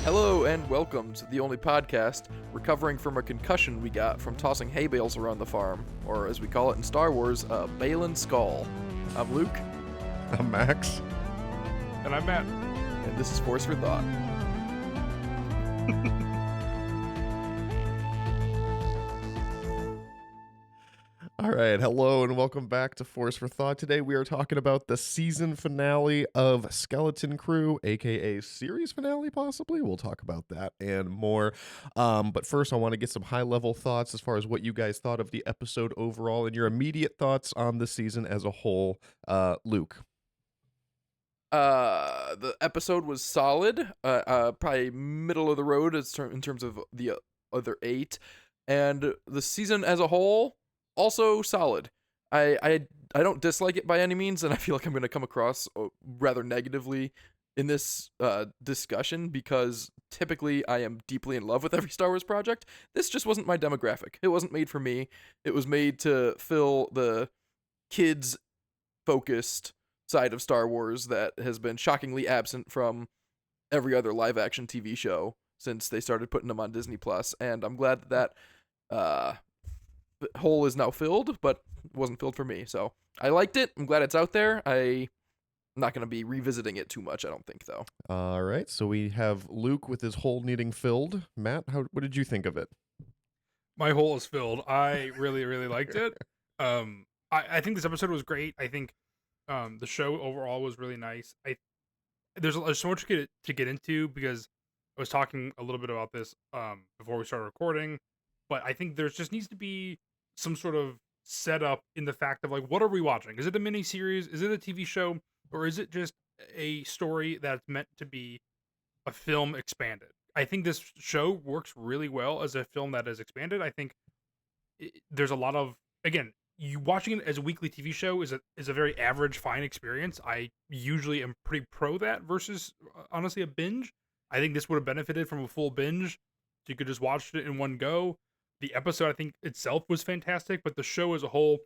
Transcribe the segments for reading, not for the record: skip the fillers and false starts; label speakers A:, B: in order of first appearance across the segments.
A: Hello and welcome to the only podcast recovering from a concussion we got from tossing hay bales around the farm, or as we call it in Star Wars, a Balin skull. I'm Luke.
B: I'm Max.
C: And I'm Matt.
A: And this is Force for Thought.
B: All right, hello and welcome back to Force for Thought. Today we are talking about the season finale of Skeleton Crew, aka series finale possibly. We'll talk about that and more. But first I want to get some high-level thoughts as far as what you guys thought of the episode overall and your immediate thoughts on the season as a whole. Luke.
A: The episode was solid, probably middle of the road in terms of the other 8, and the season as a whole also solid. I don't dislike it by any means, and I feel like I'm going to come across rather negatively in this discussion because typically I am deeply in love with every Star Wars project. This just wasn't my demographic. It wasn't made for me. It was made to fill the kids-focused side of Star Wars that has been shockingly absent from every other live-action TV show since they started putting them on Disney+, and I'm glad that hole is now filled, but it wasn't filled for me. So I liked it. I'm glad it's out there. I'm not going to be revisiting it too much, I don't think, though.
B: All right, so we have Luke with his hole needing filled. Matt, what did you think of it?
C: My hole is filled. I really, really liked it. I think this episode was great. I think the show overall was really nice. There's so much to get into because I was talking a little bit about this before we started recording, but I think there just needs to be some sort of setup in the fact of like, what are we watching? Is it a mini series? Is it a TV show? Or is it just a story that's meant to be a film expanded? I think this show works really well as a film that is expanded. I think there's a lot of, again, you watching it as a weekly TV show is a very average, fine experience. I usually am pretty pro that versus, honestly, a binge. I think this would have benefited from a full binge. So you could just watch it in one go. The episode, I think, itself was fantastic, but the show as a whole,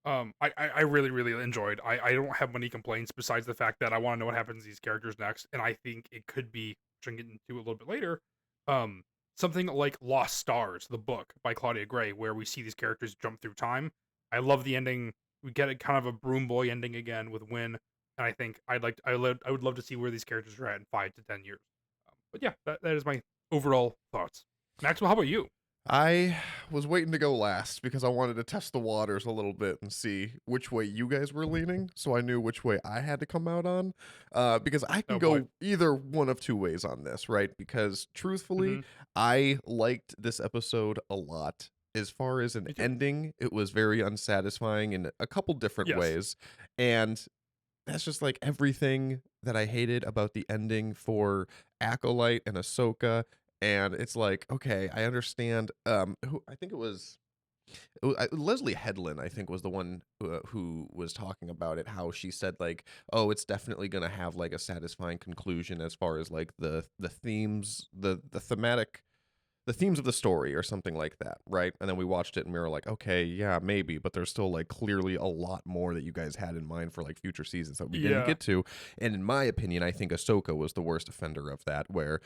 C: I really, really enjoyed. I don't have many complaints besides the fact that I want to know what happens to these characters next, and I think it could be, which I'm getting into a little bit later, something like Lost Stars, the book by Claudia Gray, where we see these characters jump through time. I love the ending. We get a kind of a Broom Boy ending again with Win, and I think I would love to see where these characters are at in 5 to 10 years. But yeah, that is my overall thoughts. Maxwell, how about you?
B: I was waiting to go last because I wanted to test the waters a little bit and see which way you guys were leaning, so I knew which way I had to come out on. Because I can go either one of two ways on this, right? Because truthfully, I liked this episode a lot. As far as an ending, it was very unsatisfying in a couple different ways. And that's just like everything that I hated about the ending for Acolyte and Ahsoka. And it's like, okay, I understand. Who I think it was Leslie Headland, I think, was the one who was talking about it. How she said like, oh, it's definitely gonna have like a satisfying conclusion as far as like the themes, the thematic. The themes of the story or something like that, right? And then we watched it and we were like, okay, yeah, maybe, but there's still like clearly a lot more that you guys had in mind for like future seasons that we didn't get to. And in my opinion, I think Ahsoka was the worst offender of that, where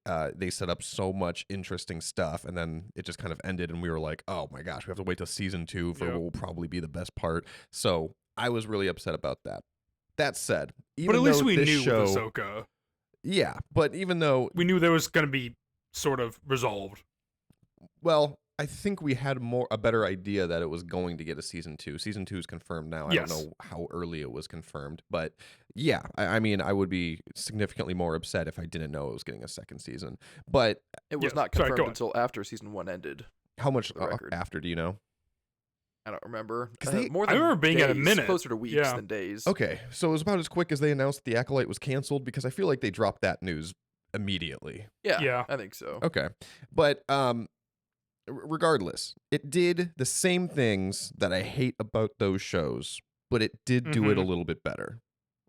B: they set up so much interesting stuff and then it just kind of ended and we were like, oh my gosh, we have to wait till season 2 for what will probably be the best part. So I was really upset about that. That said, even
C: but at least we
B: this
C: knew
B: show,
C: with Ahsoka.
B: Yeah, but even though
C: we knew there was going to be sort of resolved.
B: Well, I think we had a better idea that it was going to get a season 2. Season 2 is confirmed now. I don't know how early it was confirmed, but yeah, I mean, I would be significantly more upset if I didn't know it was getting a second season. But
A: it was not confirmed until after season 1 ended.
B: How much after do you know?
A: I don't remember.
C: More than I remember being at a minute.
A: Closer to weeks than days.
B: Okay, so it was about as quick as they announced the Acolyte was canceled, because I feel like they dropped that news immediately.
A: Yeah, I think so.
B: Okay, but regardless, it did the same things that I hate about those shows, but it did do it a little bit better.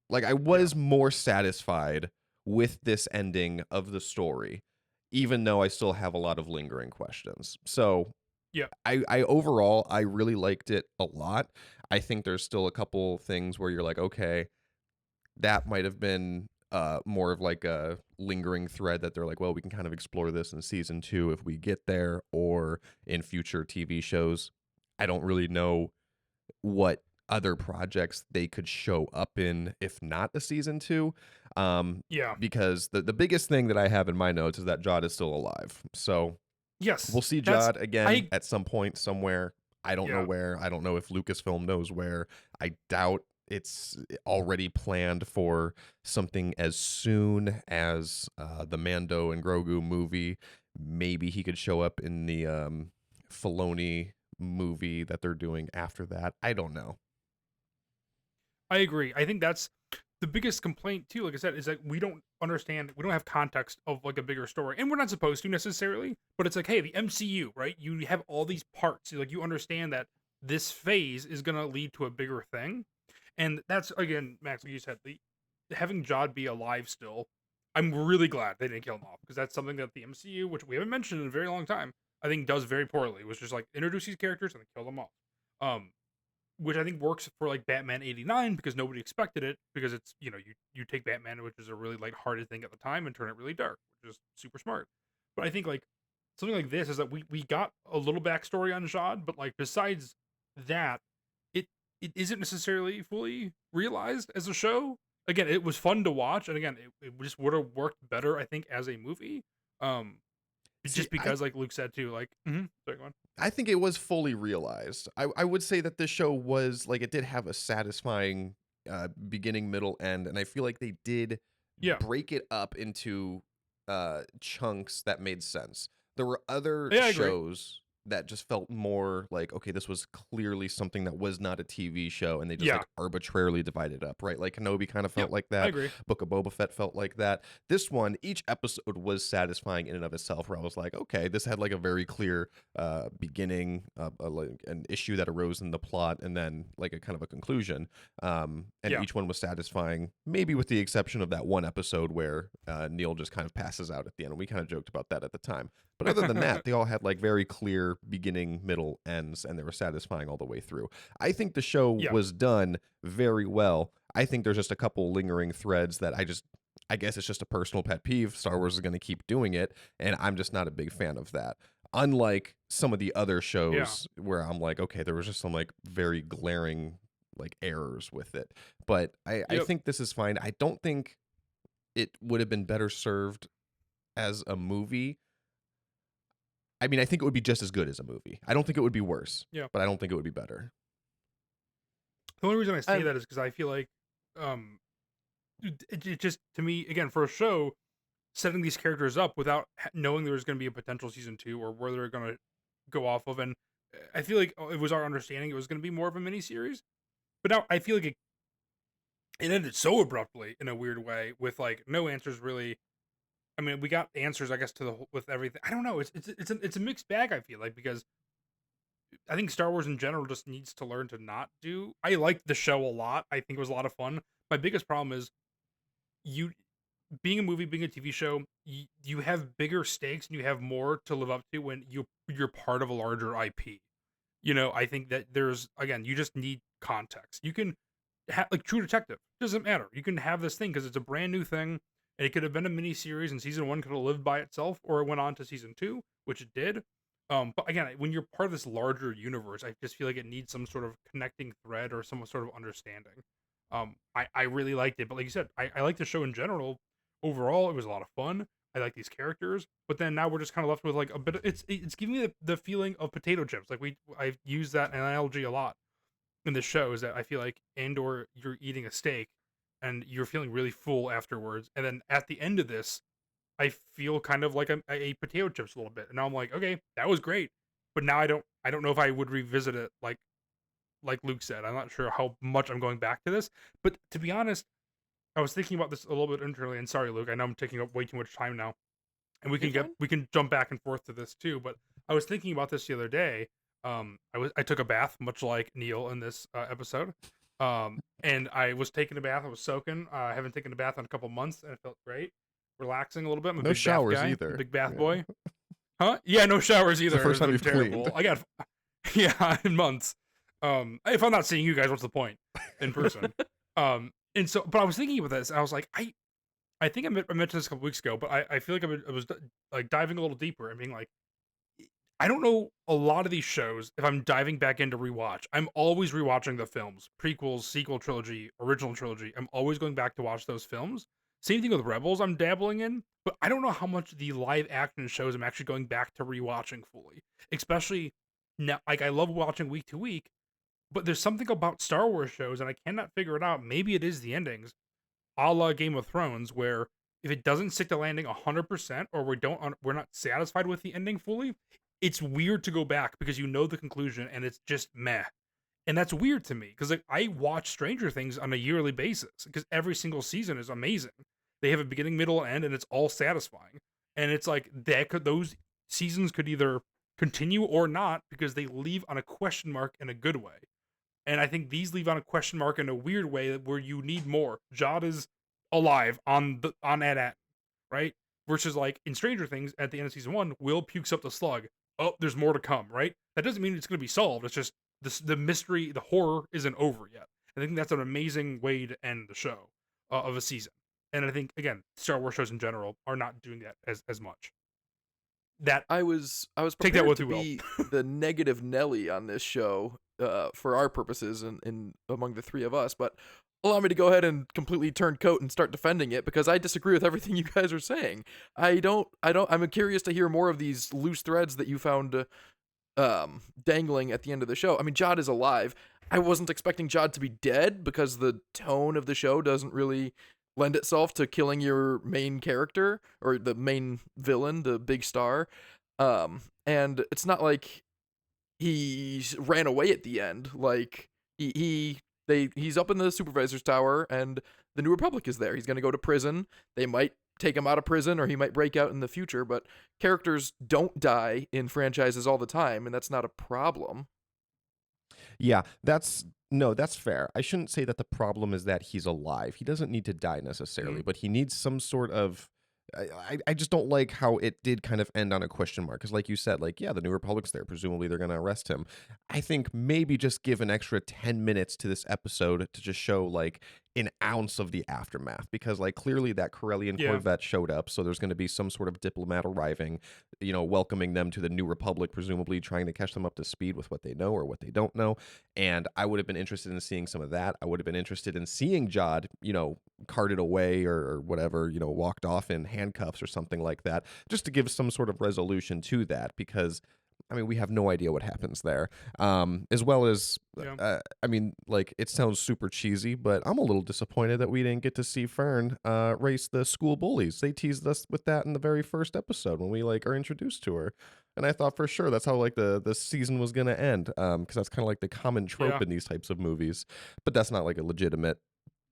B: Like, I was more satisfied with this ending of the story, even though I still have a lot of lingering questions. So I overall, I really liked it a lot. I think there's still a couple things where you're like, okay, that might have been more of like a lingering thread that they're like, well, we can kind of explore this in season 2 if we get there, or in future TV shows. I don't really know what other projects they could show up in if not a season 2.
C: Yeah.
B: Because the biggest thing that I have in my notes is that Jod is still alive. So
C: Yes.
B: we'll see
C: that's-
B: Jod again at some point somewhere. I don't know
C: Yeah.
B: where. I don't know if Lucasfilm knows where. I doubt it's already planned for something as soon as the Mando and Grogu movie. Maybe he could show up in the Filoni movie that they're doing after that. I don't know.
C: I agree. I think that's the biggest complaint too, like I said, is that we don't have context of like a bigger story. And we're not supposed to necessarily, but it's like, hey, the MCU, right? You have all these parts. Like you understand that this phase is gonna lead to a bigger thing. And that's, again, Max, like you said, having Jod be alive still, I'm really glad they didn't kill him off, because that's something that the MCU, which we haven't mentioned in a very long time, I think does very poorly. It was just like introduce these characters and then kill them off. Which I think works for like Batman 89 because nobody expected it, because it's, you take Batman, which is a really lighthearted thing at the time, and turn it really dark, which is super smart. But I think like something like this is that we got a little backstory on Jod, but like besides that, it isn't necessarily fully realized as a show. Again, it was fun to watch, and again, it just would have worked better, I think, as a movie. Just because, like Luke said too, like, sorry, go on.
B: I think it was fully realized. I would say that this show was like, it did have a satisfying beginning, middle, end, and I feel like they did break it up into chunks that made sense. There were other shows that just felt more like, okay, this was clearly something that was not a TV show, and they just like arbitrarily divided up, right? Like Kenobi kind of felt like that.
C: I agree.
B: Book of Boba Fett felt like that. This one, each episode was satisfying in and of itself, where I was like, okay, this had like a very clear beginning, like an issue that arose in the plot, and then like a kind of a conclusion. And each one was satisfying, maybe with the exception of that one episode where Neil just kind of passes out at the end. And we kind of joked about that at the time. But other than that, they all had like very clear beginning, middle, ends, and they were satisfying all the way through. I think the show was done very well. I think there's just a couple lingering threads that I guess it's just a personal pet peeve. Star Wars is going to keep doing it, and I'm just not a big fan of that. Unlike some of the other shows where I'm like, okay, there was just some like very glaring like errors with it. But I think this is fine. I don't think it would have been better served as a movie. I mean, I think it would be just as good as a movie. I don't think it would be worse. But I don't think it would be better.
C: The only reason I say that is because I feel like it just, to me, again, for a show, setting these characters up without knowing there was going to be a potential season 2 or where they're going to go off of, and I feel like it was our understanding it was going to be more of a miniseries, but now I feel like it ended so abruptly in a weird way with like no answers really. I mean, we got answers, I guess, with everything. I don't know. It's a mixed bag, I feel like, because I think Star Wars in general just needs to learn to not do. I liked the show a lot. I think it was a lot of fun. My biggest problem is being a movie, being a TV show, you have bigger stakes and you have more to live up to when you're part of a larger IP. I think that you just need context. You can have, like True Detective, doesn't matter. You can have this thing because it's a brand new thing. And it could have been a mini series, and season 1 could have lived by itself, or it went on to season 2, which it did. But again, when you're part of this larger universe, I just feel like it needs some sort of connecting thread or some sort of understanding. I really liked it, but like you said, I like the show in general. Overall, it was a lot of fun. I like these characters, but then now we're just kind of left with like a bit. It's giving me the feeling of potato chips. Like I've used that analogy a lot in the show. Is that I feel like Andor, you're eating a steak and you're feeling really full afterwards, and then at the end of this, I feel kind of like I ate potato chips a little bit, and now I'm like, okay, that was great, but now I don't know if I would revisit it like Luke said. I'm not sure how much I'm going back to this, but to be honest, I was thinking about this a little bit internally, and sorry, Luke, I know I'm taking up way too much time now, and we can jump back and forth to this too, but I was thinking about this the other day. I took a bath, much like Neil in this episode. And I was taking a bath. I was soaking. I haven't taken a bath in a couple months, and it felt great, relaxing a little bit. I'm a
B: no
C: big
B: showers
C: bath guy,
B: either.
C: Big bath boy. Huh? Yeah, no showers either.
B: It's the first time you've
C: terrible.
B: cleaned.
C: In months. If I'm not seeing you guys, what's the point in person? But I was thinking about this. I was like, I think I mentioned this a couple weeks ago, but I feel like I was like diving a little deeper and being like, I don't know a lot of these shows. If I'm diving back into rewatch, I'm always rewatching the films, prequels, sequel trilogy, original trilogy. I'm always going back to watch those films. Same thing with Rebels. I'm dabbling in, but I don't know how much the live action shows I'm actually going back to rewatching fully. Especially now, like I love watching week to week, but there's something about Star Wars shows, and I cannot figure it out. Maybe it is the endings, a la Game of Thrones, where if it doesn't stick to landing 100%, or we're not satisfied with the ending fully, it's weird to go back because you know the conclusion and it's just meh. And that's weird to me because like I watch Stranger Things on a yearly basis because every single season is amazing. They have a beginning, middle, and end, and it's all satisfying. And it's like those seasons could either continue or not because they leave on a question mark in a good way. And I think these leave on a question mark in a weird way where you need more. Jod is alive on Ad, right? Versus like in Stranger Things at the end of season 1, Will pukes up the slug. Oh, there's more to come, right? That doesn't mean it's going to be solved. It's just the mystery, the horror isn't over yet. I think that's an amazing way to end the show of a season. And I think again, Star Wars shows in general are not doing that as much. That
A: I was
C: take that
A: prepared
C: with
A: to
C: you, Will.
A: be the negative Nelly on this show for our purposes and among the three of us, but allow me to go ahead and completely turn coat and start defending it because I disagree with everything you guys are saying. I'm curious to hear more of these loose threads that you found dangling at the end of the show. I mean, Jod is alive. I wasn't expecting Jod to be dead because the tone of the show doesn't really lend itself to killing your main character or the main villain, the big star. And it's not like he ran away at the end. Like he's up in the supervisor's tower and the New Republic is there. He's going to go to prison. They might take him out of prison or he might break out in the future, but characters don't die in franchises all the time and that's not a problem.
D: Yeah, that's fair. I shouldn't say that the problem is that he's alive. He doesn't need to die necessarily, but he needs some sort of. I just don't like how it did kind of end on a question mark. Because, like you said, like, yeah, the New Republic's there. Presumably, they're going to arrest him. I think maybe just give an extra 10 minutes to this episode to just show, like, an ounce of the aftermath. Because, like, clearly that Corellian Corvette showed up. So there's going to be some sort of diplomat arriving, welcoming them to the New Republic, presumably trying to catch them up to speed with what they know or what they don't know. And I would have been interested in seeing some of that. I would have been interested in seeing Jod, carted away or whatever, walked off in handcuffs or something like that, just to give some sort of resolution to that, because I mean, we have no idea what happens there. As well as, I mean, like, it sounds super cheesy, but I'm a little disappointed that we didn't get to see Fern race the school bullies. They teased us with that in the very first episode when we, like, are introduced to her. And I thought for sure that's how, like, the season was going to end, because that's kind of like the common trope in these types of movies. But that's not, like, a legitimate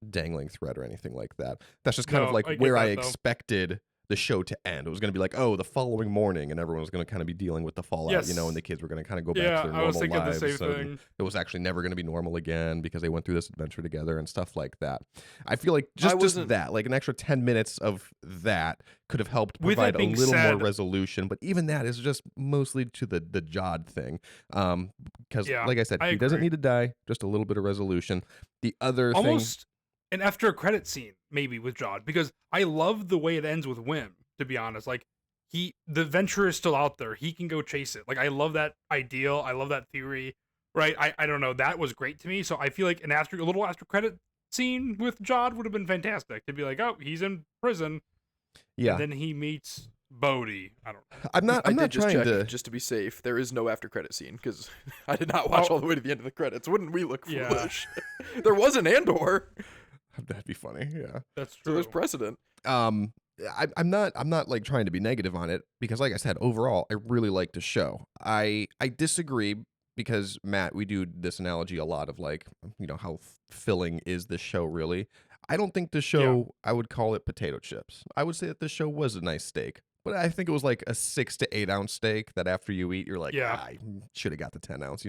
D: dangling thread or anything like that. That's just kind of like where I expected the show to end. It was going to be like, oh, the following morning, and everyone was going to kind of be dealing with the fallout, and the kids were going to kind of go back to their normal lives.
C: The same thing.
D: It was actually never going to be normal again because they went through this adventure together and stuff like that. I feel like just that, like an extra 10 minutes of that could have helped provide a little more resolution. But even that is just mostly to the Jod thing. Because like I said, he doesn't need to die, just a little bit of resolution. The other
C: almost
D: thing...
C: an after credit scene maybe with Jod, because I love the way it ends with Wim, to be honest. Like, the venture is still out there, he can go chase it. Like, I love that ideal, I love that theory, right? I don't know, that was great to me. So I feel like a little after credit scene with Jod would have been fantastic to be like, oh, he's in prison, and then he meets Bodhi. I don't know.
D: I'm not trying to
A: just to be safe. There is no after credit scene because I did not watch all the way to the end of the credits. Wouldn't we look foolish? There was an Andor.
D: That'd be funny. Yeah,
C: that's true.
A: So there's precedent.
D: I'm not like trying to be negative on it because, like I said, overall, I really like the show. I disagree because, Matt, we do this analogy a lot of, like, how filling is the show really. I don't think the show, I would call it potato chips. I would say that the show was a nice steak, but I think it was like a 6 to 8 ounce steak that after you eat, you're like, I should have got the 10 ounce,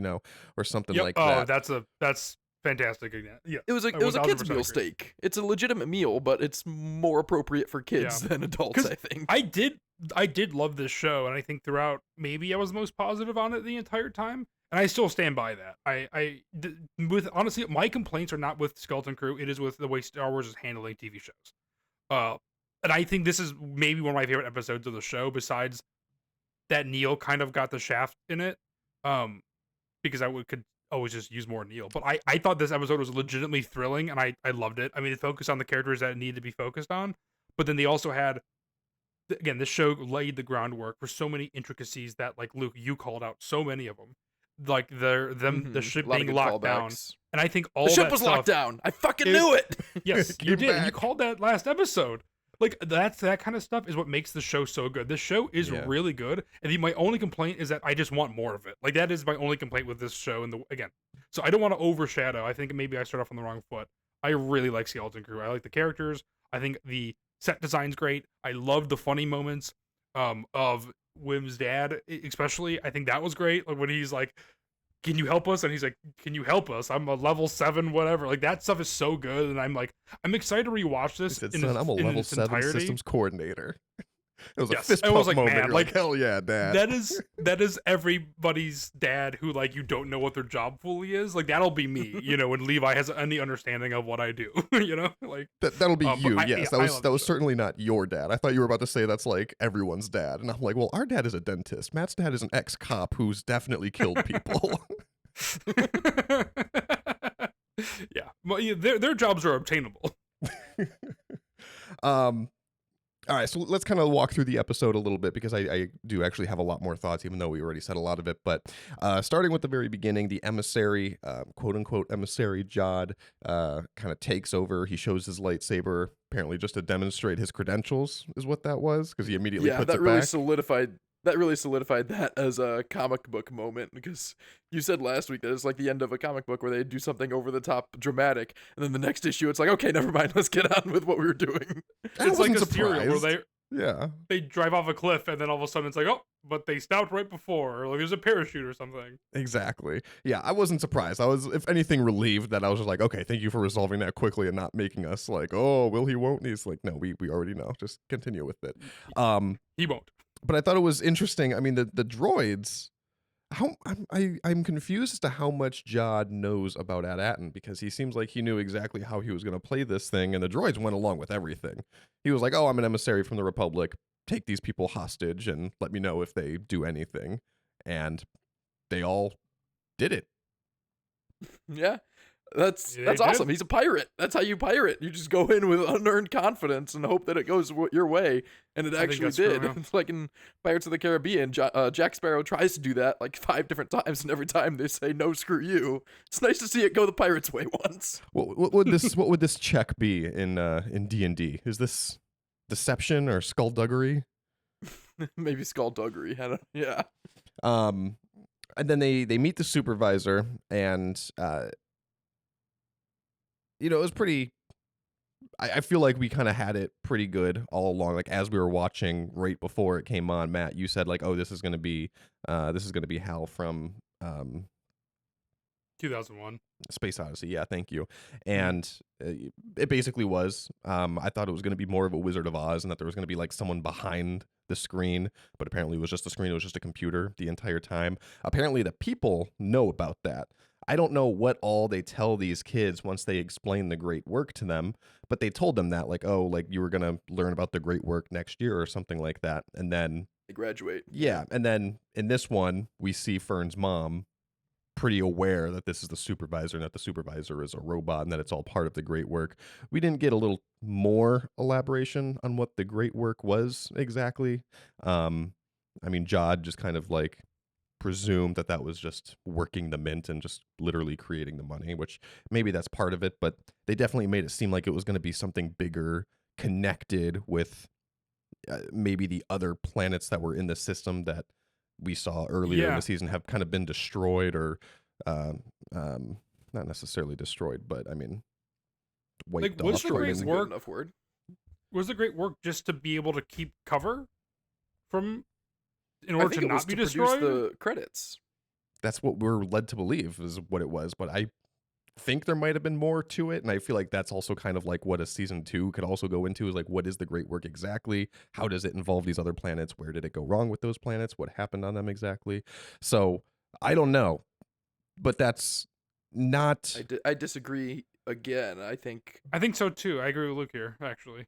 D: or something like that.
C: Oh, that's fantastic again. Yeah,
A: it was a kid's meal steak. It's a legitimate meal, but it's more appropriate for kids than adults, I think.
C: I did love this show, and I think throughout maybe I was the most positive on it the entire time, and I still stand by that. With honestly, my complaints are not with Skeleton Crew. It is with the way Star Wars is handling TV shows. and I think this is maybe one of my favorite episodes of the show, besides that Neil kind of got the shaft in it. Because could always just use more Neil. But I thought this episode was legitimately thrilling, and I loved it. I mean, it focused on the characters that it needed to be focused on, but then they also had, again, this show laid the groundwork for so many intricacies that, like, Luke, you called out so many of them, like the ship
A: A lot of
C: being
A: good
C: locked down,
A: callbacks.
C: and I think all
A: The ship
C: that
A: was
C: stuff,
A: locked down. I fucking
C: It-
A: knew it.
C: Yes, you
B: Came
C: did. You
B: back.
C: called that last episode. Like, that kind of stuff is what makes the show so good. This show is
D: Yeah.
C: really good, and my only complaint is that I just want more of it. Like, that is my only complaint with this show. And again, so I don't want to overshadow. I think maybe I start off on the wrong foot. I really like Skeleton Crew. I like the characters. I think the set design's great. I love the funny moments of Wim's dad, especially. I think that was great. Like, when he's like, "Can you help us?" And he's like, "Can you help us? I'm a level 7, whatever." Like, that stuff is so good, and I'm excited to rewatch
B: He
C: this.
B: said,
C: in
B: son,
C: its-
B: I'm a
C: in
B: level
C: its
B: 7
C: entirety.
B: systems coordinator. It was a
C: Yes,
B: fist
C: I
B: pump
C: was like,
B: moment.
C: man,
B: You're
C: like,
B: hell yeah, dad.
C: that is everybody's dad who, like, you don't know what their job fully is. Like, that'll be me, when Levi has any understanding of what I do. Like,
B: That'll be
C: but
B: you.
C: I
B: Yes,
C: love
B: that
C: the
B: was
C: show.
B: certainly not your dad. I thought you were about to say that's like everyone's dad, and I'm like, well, our dad is a dentist. Matt's dad is an ex-cop who's definitely killed people.
C: Yeah, well, their jobs are obtainable.
B: All right, so let's kind of walk through the episode a little bit because I do actually have a lot more thoughts, even though we already said a lot of it. But starting with the very beginning, the emissary, quote unquote emissary Jod, kind of takes over. He shows his lightsaber, apparently just to demonstrate his credentials, is what that was, because he immediately
A: Yeah,
B: puts
A: that
B: it
A: really
B: back.
A: solidified that as a comic book moment, because you said last week that it's like the end of a comic book where they do something over the top dramatic, and then the next issue it's like, okay, never mind, let's get on with what we were doing.
B: I
C: It's like
B: wasn't
C: a serial where
B: surprised. Yeah.
C: they drive off a cliff, and then all of a sudden it's like, oh, but they stopped right before, or like there's a parachute or something.
B: Exactly. Yeah, I wasn't surprised. I was, if anything, relieved that I was just like, okay, thank you for resolving that quickly and not making us like, oh, will he, won't he? It's like, no, we already know. Just continue with it.
C: He won't.
B: But I thought it was interesting. I mean, the droids. I'm confused as to how much Jod knows about At-Atin, because he seems like he knew exactly how he was going to play this thing, and the droids went along with everything. He was like, "Oh, I'm an emissary from the Republic. Take these people hostage and let me know if they do anything." And they all did it.
A: Yeah. That's
C: They did.
A: awesome. He's a pirate. That's how you pirate. You just go in with unearned confidence and hope that it goes your way, and it
C: I think
A: actually
C: that's
A: did.
C: true, yeah.
A: It's like in Pirates of the Caribbean, Jack Sparrow tries to do that like 5 different times, and every time they say no, screw you. It's nice to see it go the pirates' way once.
B: What would this check be in D&D? Is this deception or skullduggery?
A: Maybe skullduggery. Yeah.
B: And then they meet the supervisor, and it was pretty. I feel like we kind of had it pretty good all along. Like, as we were watching right before it came on, Matt, you said like, "Oh, this is gonna be Hal from
C: 2001.
B: Space Odyssey." Yeah, thank you. And it basically was. I thought it was gonna be more of a Wizard of Oz, and that there was gonna be like someone behind the screen, but apparently it was just a screen. It was just a computer the entire time. Apparently, the people know about that. I don't know what all they tell these kids once they explain the great work to them, but they told them that, like, oh, like, you were going to learn about the great work next year or something like that. And then,
A: They graduate.
B: yeah. And then in this one, we see Fern's mom pretty aware that this is the supervisor and that the supervisor is a robot and that it's all part of the great work. We didn't get a little more elaboration on what the great work was exactly. I mean, Jod just kind of like presumed that was just working the mint and just literally creating the money, which maybe that's part of it, but they definitely made it seem like it was going to be something bigger, connected with maybe the other planets that were in the system that we saw earlier in
C: Yeah.
B: the season have kind of been destroyed, or not necessarily destroyed, but I mean wiped
C: was
B: off.
C: the
A: Destroyed
C: great
A: isn't
C: work-
A: good enough word.
C: Was the great work just to be able to keep cover from, in
A: I
C: order
A: think
C: to
A: it was
C: not be
A: to produce
C: destroyed?
A: the credits.
B: That's what we're led to believe is what it was, but I think there might have been more to it, and I feel like that's also kind of like what a season 2 could also go into, is like, what is the great work exactly? How does it involve these other planets? Where did it go wrong with those planets? What happened on them exactly? So I don't know, but that's not.
A: I disagree again. I think
C: I think so too. I agree with Luke here, actually.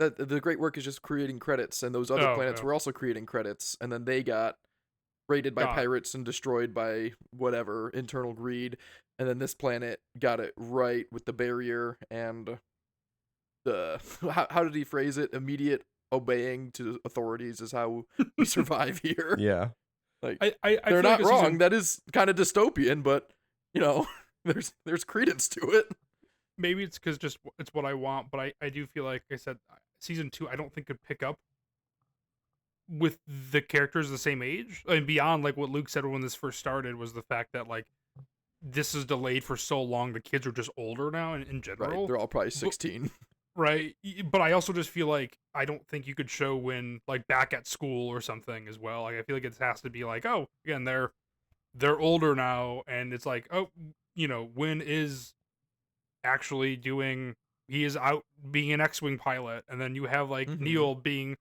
A: that the great work is just creating credits, and those other
C: Oh,
A: planets
C: yeah.
A: were also creating credits, and then they got raided by
C: Got it.
A: pirates and destroyed by whatever internal greed, and then this planet got it right with the barrier and the how did he phrase it? Immediate obeying to authorities is how we survive here.
D: Yeah.
A: Like
C: I
A: they're
C: feel
A: not
C: like a
A: wrong.
C: season-
A: That is kind of dystopian, but you know, there's credence to it.
C: maybe it's because just it's what I want, but I do feel like I said season 2 I don't think could pick up with the characters the same age. I mean, beyond like what Luke said when this first started was the fact that like this is delayed for so long. The kids are just older now in
A: Right.
C: general,
A: They're all probably 16.
C: right? But I also just feel like I don't think you could show when like back at school or something as well. Like I feel like it has to be like, oh, again they're older now, and it's like, oh, you know, Wynn is actually doing, he is out being an X-wing pilot, and then you have like
A: Mhm.
C: Neil being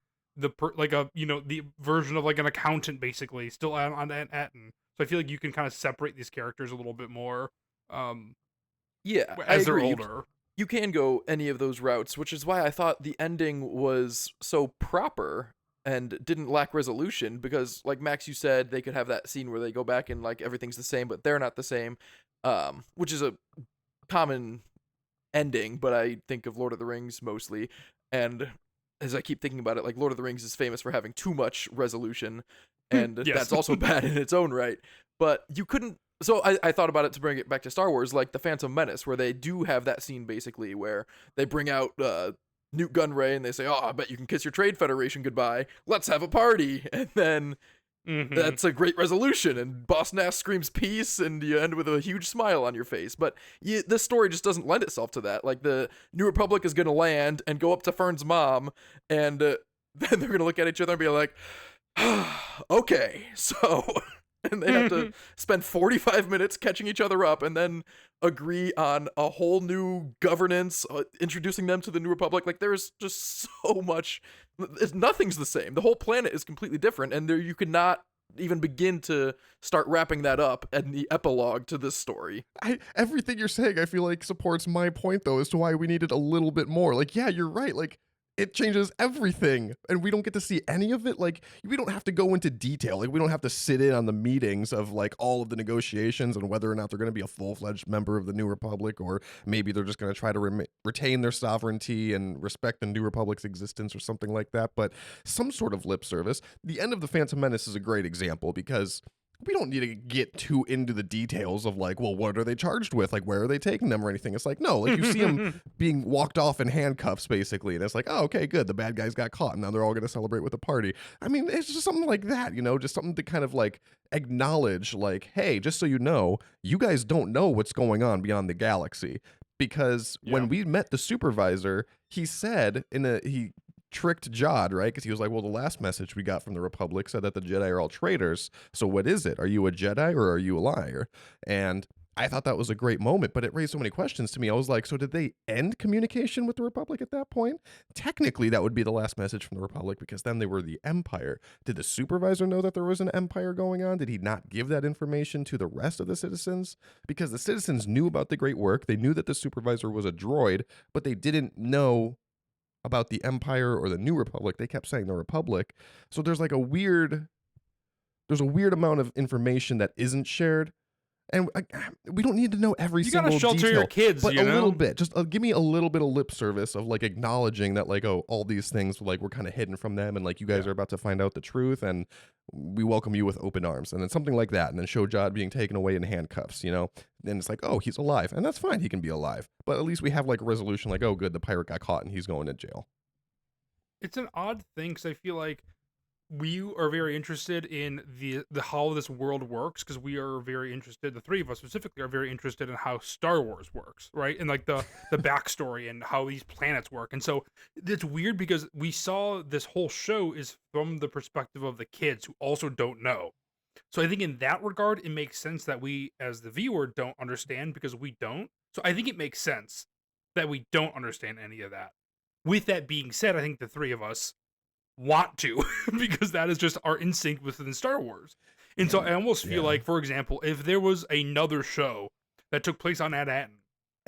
C: like a, you know, the version of like an accountant basically still on Manhattan. So I feel like you can kind of separate these characters a little bit more
A: Yeah, I
C: as they're
A: agree.
C: older.
A: You can go any of those routes, which is why I thought the ending was so proper and didn't lack resolution, because like Max, you said they could have that scene where they go back and like everything's the same but they're not the same, which is a common ending, but I think of Lord of the Rings mostly. And as I keep thinking about it, like Lord of the Rings is famous for having too much resolution, and
C: Yes.
A: that's also bad in its own right. But you couldn't. So I thought about it to bring it back to Star Wars, like the Phantom Menace, where they do have that scene basically where they bring out Newt Gunray and they say, "Oh, I bet you can kiss your Trade Federation goodbye. Let's have a party," and then.
C: Mhm.
A: That's a great resolution, and Boss Nass screams peace, and you end with a huge smile on your face. But this story just doesn't lend itself to that. Like, the New Republic is going to land and go up to Fern's mom, and then they're going to look at each other and be like, okay, so... And they have to spend 45 minutes catching each other up and then agree on a whole new governance, introducing them to the New Republic. Like, there's just so much. Nothing's the same. The whole planet is completely different, and there you could not even begin to start wrapping that up in the epilogue to this story.
B: Everything you're saying, I feel like supports my point though, as to why we needed a little bit more. Like, yeah, you're right. Like, it changes everything, and we don't get to see any of it. Like, we don't have to go into detail. Like, we don't have to sit in on the meetings of like all of the negotiations and whether or not they're going to be a full-fledged member of the New Republic, or maybe they're just going to try to retain their sovereignty and respect the New Republic's existence or something like that. But some sort of lip service. The end of the Phantom Menace is a great example, because we don't need to get too into the details of like, well, what are they charged with? Like, where are they taking them or anything? It's like, no, like, you see them being walked off in handcuffs, basically. And it's like, oh, okay, good. The bad guys got caught, and now they're all going to celebrate with a party. I mean, it's just something like that, you know, just something to kind of like acknowledge, like, hey, just so you know, you guys don't know what's going on beyond the galaxy. Because when we met the supervisor, he said he tricked Jod, right? Because he was like, well, the last message we got from the Republic said that the Jedi are all traitors. So what is it? Are you a Jedi or are you a liar? And I thought that was a great moment, but it raised so many questions to me. I was like, so did they end communication with the Republic at that point? Technically, that would be the last message from the Republic, because then they were the Empire. Did the supervisor know that there was an Empire going on? Did he not give that information to the rest of the citizens? Because the citizens knew about the great work. They knew that the supervisor was a droid, but they didn't know about the Empire or the New Republic. They kept saying the Republic. So there's like a weird amount of information that isn't shared. And we don't need to know every
C: You
B: single
C: gotta shelter
B: detail,
C: your kids,
B: but
C: you
B: a
C: know?
B: little bit. Just give me a little bit of lip service of like acknowledging that, like, oh, all these things like were kind of hidden from them, and like you guys are about to find out the truth, and we welcome you with open arms, and then something like that, and then show Jod being taken away in handcuffs, you know. Then it's like, oh, he's alive, and that's fine. He can be alive, but at least we have like a resolution, like, oh, good, the pirate got caught and he's going to jail.
C: It's an odd thing, because I feel like we are very interested in the how this world works, because we are very interested, the three of us specifically are very interested in how Star Wars works, right? And like the backstory and how these planets work. And so it's weird because we saw this whole show is from the perspective of the kids who also don't know. So I think in that regard, it makes sense that we as the viewer don't understand, because we don't. So I think it makes sense that we don't understand any of that. With that being said, I think the three of us want to, because that is just our instinct within Star Wars. And so I almost feel like, for example, if there was another show that took place on Manhattan,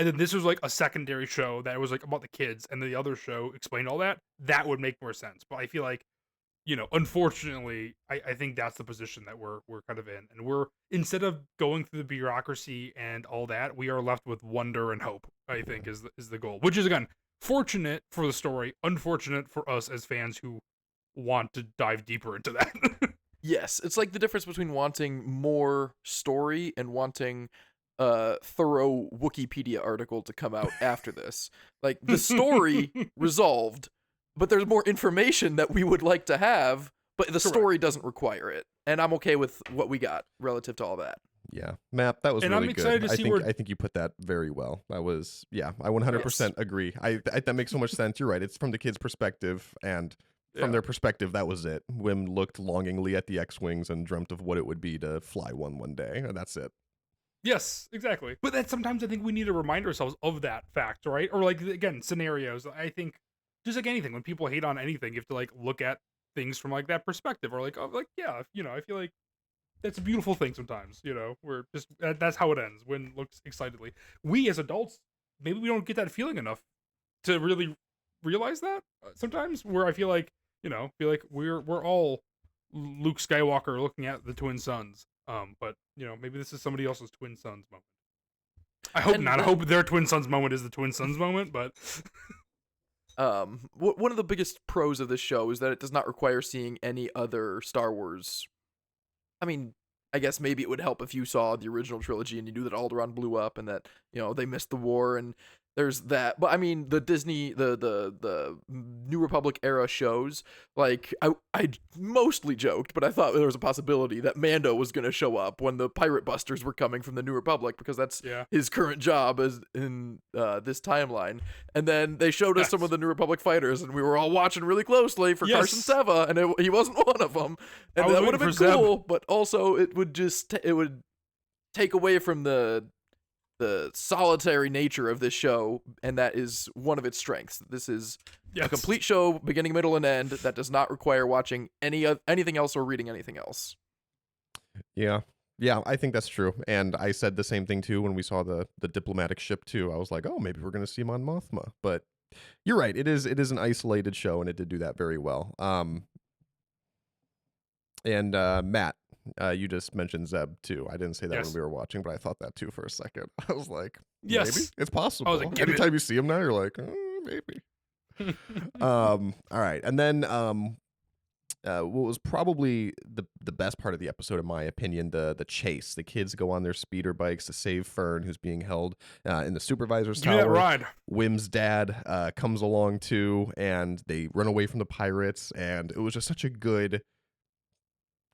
C: and then this was like a secondary show that was like about the kids, and the other show explained all that, that would make more sense. But I feel like, unfortunately, I think that's the position that we're kind of in, and we're, instead of going through the bureaucracy and all that, we are left with wonder and hope. I think is the goal, which is, again, fortunate for the story, unfortunate for us as fans who want to dive deeper into that.
A: Yes, it's like the difference between wanting more story and wanting a thorough Wikipedia article to come out after this. Like, the story resolved, but there's more information that we would like to have, but the story doesn't require it. And I'm okay with what we got relative to all that.
D: Yeah, Matt, that was
C: And
D: really
C: I'm excited
D: good.
C: to see where...
D: I think you put that very well. That was, yeah, I 100% agree. That makes so much sense. You're right. It's from the kid's perspective, and from their perspective, that was it. Wim looked longingly at the X-Wings and dreamt of what it would be to fly one day, and that's it.
C: Yes, exactly. But then sometimes I think we need to remind ourselves of that fact, right? Or, like, again, scenarios. I think, just like anything, when people hate on anything, you have to, like, look at things from, like, that perspective. Or, like, oh, like, yeah, I feel like that's a beautiful thing sometimes, We're just, that's how it ends. Win looks excitedly. We, as adults, maybe we don't get that feeling enough to really realize that sometimes, where I feel like, we're all Luke Skywalker looking at the twin suns. But maybe this is somebody else's twin sons moment. I hope not. I hope their twin sons moment is the twin sons moment, but
A: one of the biggest pros of this show is that it does not require seeing any other Star Wars. I mean, I guess maybe it would help if you saw the original trilogy and you knew that Alderaan blew up and that, they missed the war, and there's that. But I mean, the Disney, the New Republic era shows, like, I mostly joked, but I thought there was a possibility that Mando was going to show up when the Pirate Busters were coming from the New Republic, because that's his current job as in this timeline. And then they showed us some of the New Republic fighters, and we were all watching really closely for Carson Seva, and he wasn't one of them. And that would have been cool, but also it would take away from the solitary nature of this show, and that is one of its strengths. This is a complete show, beginning, middle, and end, that does not require watching anything else or reading anything else.
D: Yeah, I think that's true. And I said the same thing too when we saw the diplomatic ship too. I was like, oh, maybe we're gonna see Mon Mothma. But you're right. It is an isolated show, and it did do that very well. And Matt, you just mentioned Zeb too. I didn't say that when we were watching, but I thought that too for a second. I was like, maybe it's possible.
C: I was like,
D: anytime you see him now, you're like, maybe. All right, and then what was probably the best part of the episode, in my opinion, the chase. The kids go on their speeder bikes to save Fern, who's being held in the supervisor's tower.
C: Give me that ride.
D: Wim's dad comes along too, and they run away from the pirates, and it was just such a good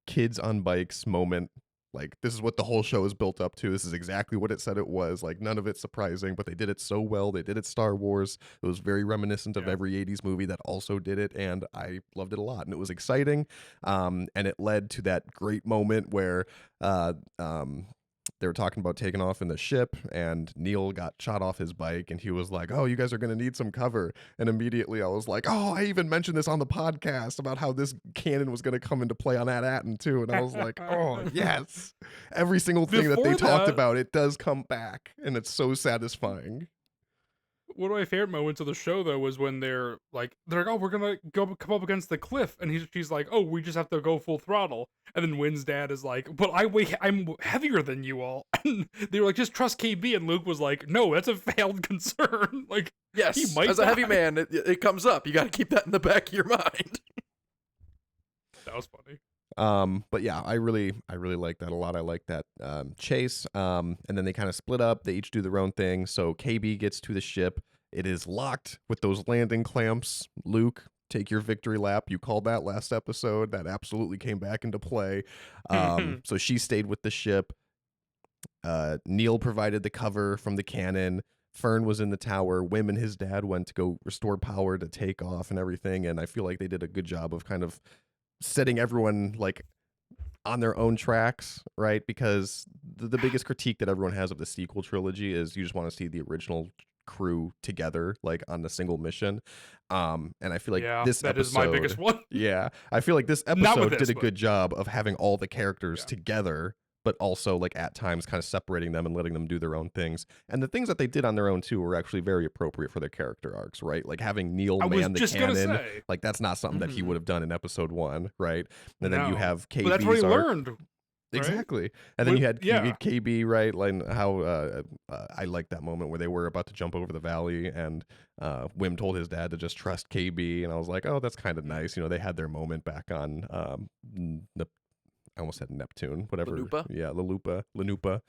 D: kids on bikes moment. Like, this is what the whole show is built up to. This is exactly what it said it was. Like, none of it's surprising, but they did it so well. They did it Star Wars. It was very reminiscent of every 80s movie that also did it, and I loved it a lot. And it was exciting, and it led to that great moment where they were talking about taking off in the ship, and Neil got shot off his bike, and he was like, oh, you guys are going to need some cover. And immediately I was like, oh, I even mentioned this on the podcast about how this cannon was going to come into play on AT-AT too. And I was like, oh, yes. Every single thing that they talked about, it does come back, and it's so satisfying.
C: One of my favorite moments of the show, though, was when they're like, oh, we're gonna come up against the cliff, and she's like, oh, we just have to go full throttle. And then Win's dad is like, but I'm heavier than you all. And they were like, just trust KB. And Luke was like, no, that's a failed concern. Like,
A: yes,
C: he might
A: as a heavy man, it comes up. You got to keep that in the back of your mind.
C: That was funny.
D: But yeah, I really like that a lot. I like that chase. And then they kind of split up. They each do their own thing. So KB gets to the ship. It is locked with those landing clamps. Luke, take your victory lap. You called that last episode. That absolutely came back into play. So she stayed with the ship. Neil provided the cover from the cannon. Fern was in the tower. Wim and his dad went to go restore power to take off and everything. And I feel like they did a good job of kind of setting everyone like on their own tracks, right? Because the biggest critique that everyone has of the sequel trilogy is you just want to see the original crew together, like on a single mission. And I feel like this episode
C: is my biggest one.
D: Yeah, I feel like this episode did a good job of having all the characters together but also like at times kind of separating them and letting them do their own things. And the things that they did on their own too were actually very appropriate for their character arcs, right? Like having Neil
C: I was
D: man the
C: just gonna
D: cannon,
C: say.
D: like that's not something that he
A: Mhm.
D: would have done in episode 1, right? And then you
C: No.
D: have
C: But that's where he
D: KB's arc.
C: learned. Right?
D: Exactly. And then
C: With-
D: you had
C: yeah.
D: KB, right? Like how I like that moment where they were about to jump over the valley and Wim told his dad to just trust KB. And I was like, oh, that's kind of nice. You know, they had their moment back on, I almost said Neptune, whatever.
A: Lanupa?
D: Yeah, Lanupa.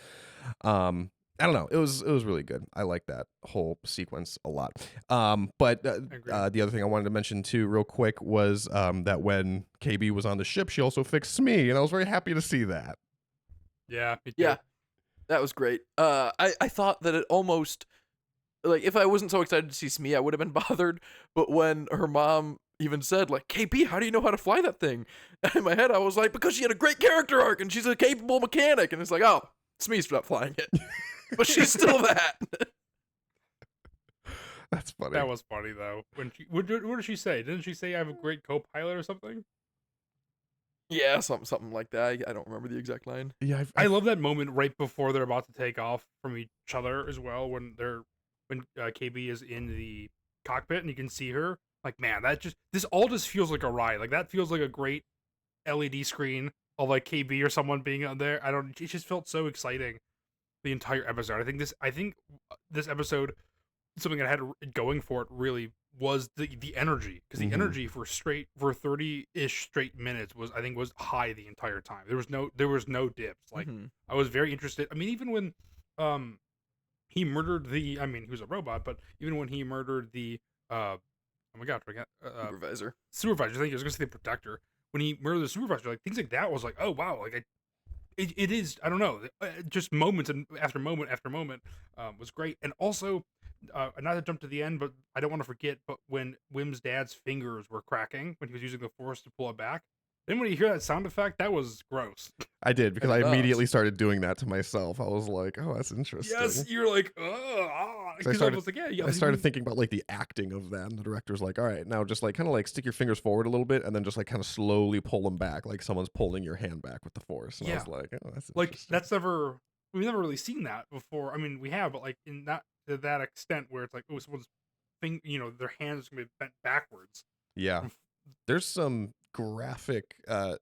D: I don't know. It was really good. I like that whole sequence a lot. But
C: Agreed.
D: the other thing I wanted to mention too, real quick, was that when KB was on the ship, she also fixed Smee, and I was very happy to see that.
C: Yeah. Me too.
A: Yeah, that was great. I thought that it almost, like, if I wasn't so excited to see Smee, I would have been bothered. But when her mom even said, like, KP, how do you know how to fly that thing? In my head, I was like, because she had a great character arc and she's a capable mechanic. And it's like, oh, Smee's not flying it. But she's still that.
D: That's funny.
C: That was funny though. When she, what did she say? Didn't she say I have a great co-pilot or something?
A: Yeah, something like that. I don't remember the exact line.
D: Yeah,
C: I love that moment right before they're about to take off from each other as well. When KB is in the cockpit and you can see her. Like, man, this all just feels like a ride. Like that feels like a great LED screen of like KB or someone being on there. It just felt so exciting the entire episode. I think this episode, something that had going for it really was the energy, because the
D: Mhm.
C: energy for 30-ish straight minutes was high the entire time. There was no dips. Like
A: Mhm.
C: I was very interested. I mean, even when he murdered he was a robot, but even when he murdered the oh my god, I forgot
A: Supervisor.
C: supervisor. I think I was gonna say the protector. When he murdered the supervisor, like things like that was like, oh wow, like it is. I don't know, just moments and after moment after moment was great. And also, not to jump to the end, but I don't want to forget. But when Wim's dad's fingers were cracking when he was using the force to pull it back, then when you hear that sound effect, that was gross.
D: I did, because
A: It
D: I immediately
A: does.
D: started doing that to myself. I was like, oh, that's interesting.
C: Yes, you're like, because I was like, yeah.
D: I started thinking about like the acting of them. The director's like, all right, now just like kind of like stick your fingers forward a little bit and then just like kind of slowly pull them back, like someone's pulling your hand back with the force. And I
C: Yeah.
D: was like, oh, that's
C: like
D: interesting.
C: we've never really seen that before. I mean, we have, but like in not to that extent where it's like, oh, someone's their hands gonna be bent backwards.
D: Yeah. There's some graphic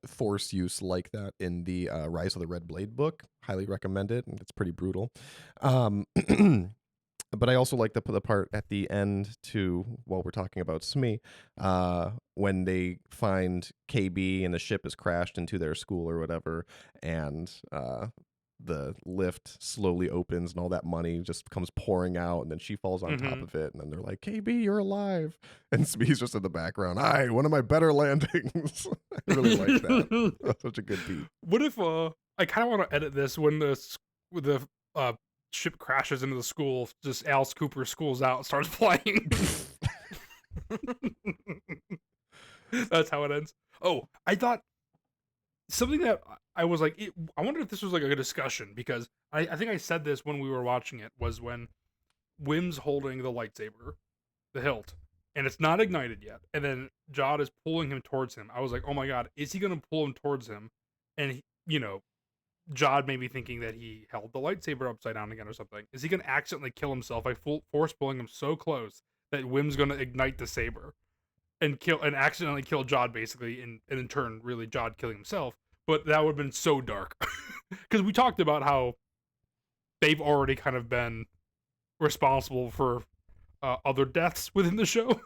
D: force use like that in the Rise of the Red Blade book. Highly recommend it. It's pretty brutal. But I also like the part at the end too, while we're talking about Smee, when they find KB and the ship has crashed into their school or whatever, and the lift slowly opens and all that money just comes pouring out, and then she falls on top
C: Mhm.
D: of it, and then they're like, KB, you're alive. And Smee's just in the background. Aye, one of my better landings. I really like that. That's such a good beat.
C: What if I kind of want to edit this when the ship crashes into the school, just Alice Cooper schools out and starts flying. That's how it ends. Oh, I thought something that I was like, I wonder if this was like a discussion, because I think I said this when we were watching it, was when Wim's holding the lightsaber, the hilt, and it's not ignited yet, and then Jod is pulling him towards him. I was like, oh my god, is he gonna pull him towards him? And Jod made me thinking that he held the lightsaber upside down again or something. Is he gonna accidentally kill himself by force pulling him so close that Wim's gonna ignite the saber and accidentally kill Jod, basically, and in turn really Jod killing himself? But that would have been so dark, because we talked about how they've already kind of been responsible for other deaths within the show,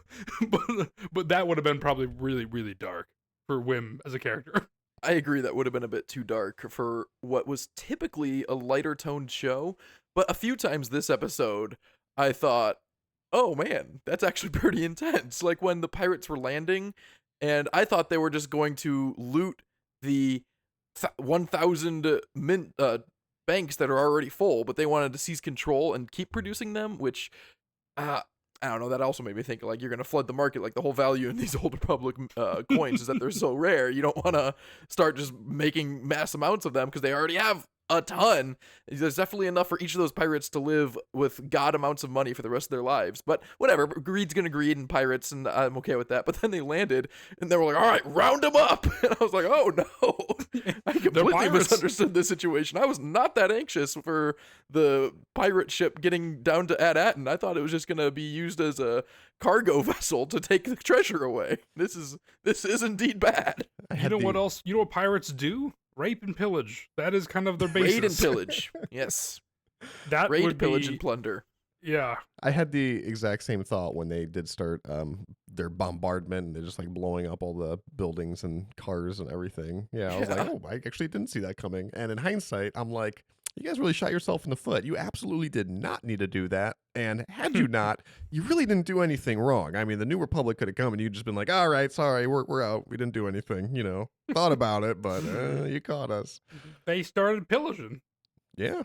C: but that would have been probably really, really dark for Wim as a character.
A: I agree, that would have been a bit too dark for what was typically a lighter toned show. But a few times this episode, I thought, oh man, that's actually pretty intense. Like when the pirates were landing, and I thought they were just going to loot the 1,000 banks that are already full, but they wanted to seize control and keep producing them, which I don't know, that also made me think, like, you're going to flood the market. Like, the whole value in these Old Republic coins is that they're so rare. You don't want to start just making mass amounts of them, because they already have a ton. There's definitely enough for each of those pirates to live with god amounts of money for the rest of their lives. But whatever, greed's gonna greed in pirates, and I'm okay with that. But then they landed, and they were like, all right, round them up. And I was like, oh no. I completely misunderstood this situation. I was not that anxious for the pirate ship getting down to At-Atten. I thought it was just gonna be used as a cargo vessel to take the treasure away. This is indeed bad.
C: You know what else? You know what pirates do? Rape and pillage. That is kind of their basis.
A: Raid and pillage. Yes.
C: That
A: Raid,
C: would
A: pillage,
C: be,
A: and plunder.
C: Yeah.
D: I had the exact same thought when they did start their bombardment and they're just like blowing up all the buildings and cars and everything. Yeah, I was like, oh, I actually didn't see that coming. And in hindsight, I'm like, you guys really shot yourself in the foot. You absolutely did not need to do that. And had you not, you really didn't do anything wrong. I mean, the New Republic could have come and you'd just been like, all right, sorry, we're out. We didn't do anything, you know. Thought about it, but you caught us.
C: They started pillaging.
D: Yeah.